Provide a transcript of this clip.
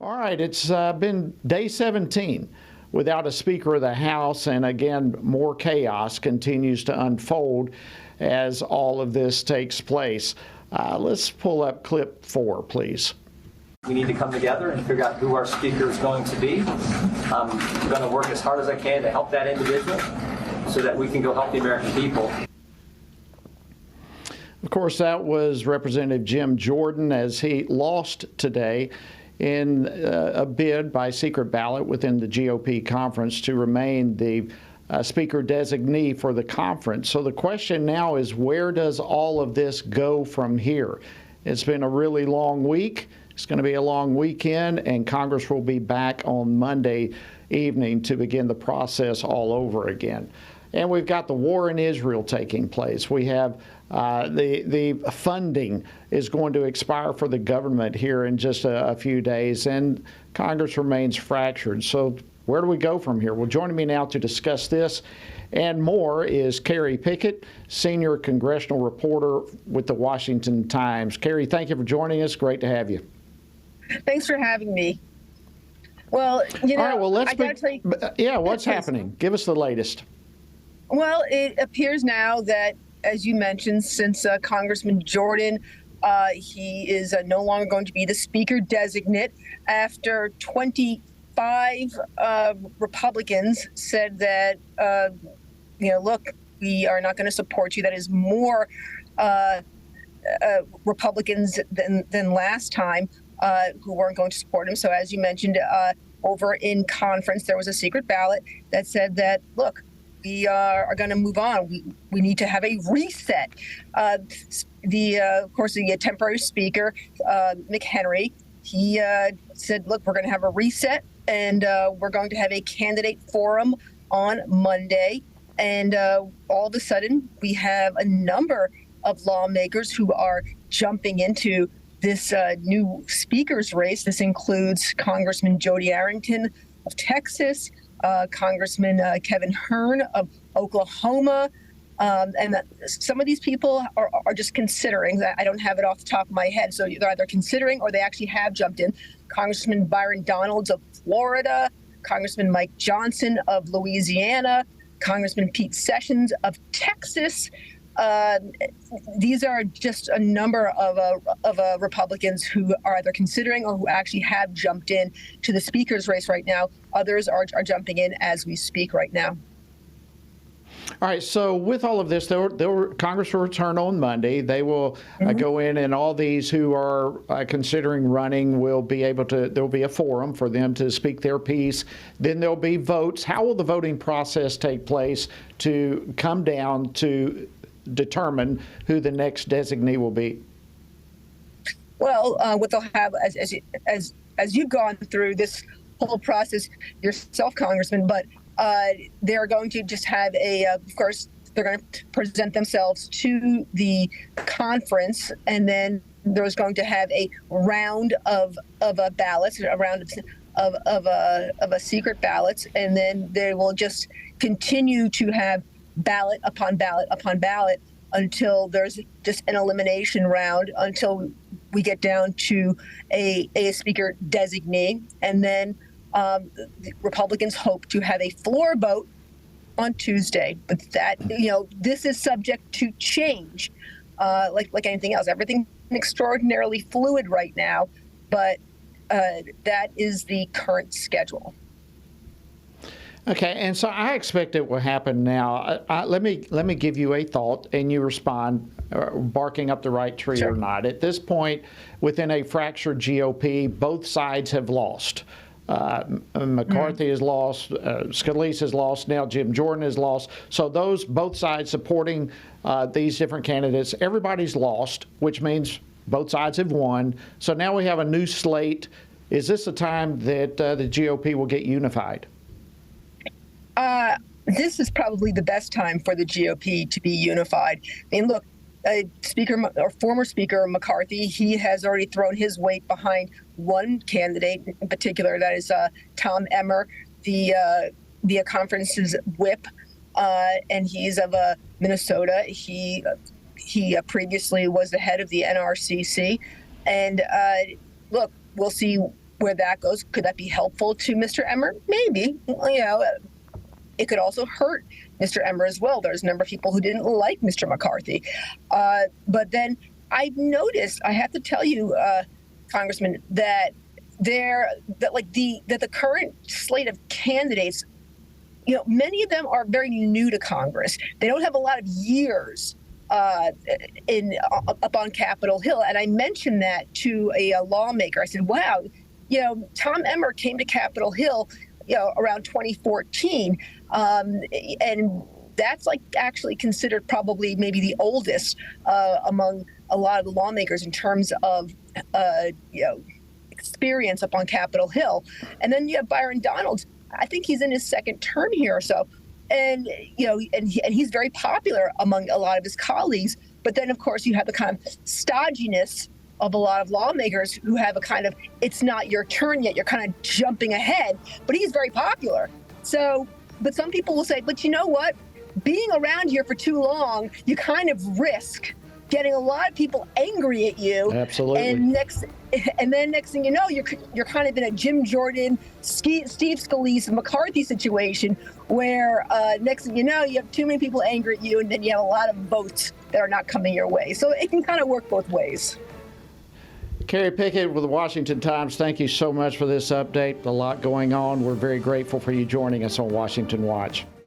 All right, it's been day 17 without a Speaker of the House, and again, more chaos continues to unfold as all of this takes place. Let's pull up clip 4, please. We need to come together and figure out who our speaker is going to be. I'm going to work as hard as I can to help that individual so that we can go help the American people. Of course, that was Representative Jim Jordan as he lost today in a bid by secret ballot within the GOP conference to remain the speaker designee for the conference. So the question now is, where does all of this go from here? It's been a really long week. It's going to be a long weekend, and Congress will be back on Monday evening to begin the process all over again. And we've got the war in Israel taking place. We have the funding is going to expire for the government here in just a few days, and Congress remains fractured. So where do we go from here? Well, joining me now to discuss this and more is Kerry Picket, senior congressional reporter with the Washington Times. Kerry, thank you for joining us. Great to have you. Thanks for having me. Well, you know, all right, well, what's happening? Give us the latest. Well, it appears now that, as you mentioned, since Congressman Jordan, he is no longer going to be the speaker designate after 25 Republicans said that, look, we are not going to support you. That is more Republicans than last time who weren't going to support him. So as you mentioned, over in conference, there was a secret ballot that said that, look, we are going to move on. We need to have a reset. Of course, the temporary speaker, McHenry, he said, look, we're going to have a reset, and we're going to have a candidate forum on Monday. And all of a sudden, we have a number of lawmakers who are jumping into this new speaker's race. This includes Congressman Jody Arrington of Texas, Congressman Kevin Hern of Oklahoma, and some of these people are just considering. I don't have it off the top of my head, so they're either considering or they actually have jumped in. Congressman Byron Donalds of Florida, Congressman Mike Johnson of Louisiana, Congressman Pete Sessions of Texas. These are just a number of Republicans who are either considering or who actually have jumped in to the speaker's race right now. Others are jumping in as we speak right now. All right. So with all of this, Congress will return on Monday. They will go in, and all these who are considering running will be able to. There will be a forum for them to speak their piece. Then there'll be votes. How will the voting process take place to come down to determine who the next designee will be? Well, what they'll have, as you've gone through this whole process yourself, Congressman, but they're going to just have of course, they're going to present themselves to the conference, and then there's going to have a round of ballots, a round of a secret ballots, and then they will just continue to have ballot upon ballot upon ballot until there's just an elimination round, until we get down to a speaker designee. And then the Republicans hope to have a floor vote on Tuesday. But that, this is subject to change, like anything else. Everything's extraordinarily fluid right now, but that is the current schedule. Okay, and so I expect it will happen now. Let me give you a thought, and you respond, barking up the right tree or not. At this point, within a fractured GOP, both sides have lost. McCarthy has lost, Scalise has lost, now Jim Jordan has lost. So both sides supporting these different candidates, everybody's lost, which means both sides have won. So now we have a new slate. Is this a time that the GOP will get unified? This is probably the best time for the GOP to be unified. I mean, look, former Speaker McCarthy, he has already thrown his weight behind one candidate in particular, that is Tom Emmer, the conference's whip, and he's of Minnesota. He previously was the head of the NRCC, and look, we'll see where that goes. Could that be helpful to Mr. Emmer? Maybe. It could also hurt Mr. Emmer as well. There's a number of people who didn't like Mr. McCarthy. But then I've noticed, I have to tell you, Congressman, that the current slate of candidates, many of them are very new to Congress. They don't have a lot of years up on Capitol Hill. And I mentioned that to a lawmaker. I said, wow, Tom Emmer came to Capitol Hill, around 2014. And that's actually considered probably maybe the oldest among a lot of the lawmakers in terms of, experience up on Capitol Hill. And then you have Byron Donalds. I think he's in his second term here or so. And, and he's very popular among a lot of his colleagues. But then, of course, you have the kind of stodginess of a lot of lawmakers who have a kind of, it's not your turn yet, you're kind of jumping ahead. But he's very popular. So, but some people will say, but you know what? Being around here for too long, you kind of risk getting a lot of people angry at you. Absolutely. And then next thing you know, you're kind of in a Jim Jordan, Steve Scalise, McCarthy situation where next thing you know, you have too many people angry at you, and then you have a lot of votes that are not coming your way. So it can kind of work both ways. Kerry Picket with the Washington Times, thank you so much for this update. A lot going on. We're very grateful for you joining us on Washington Watch.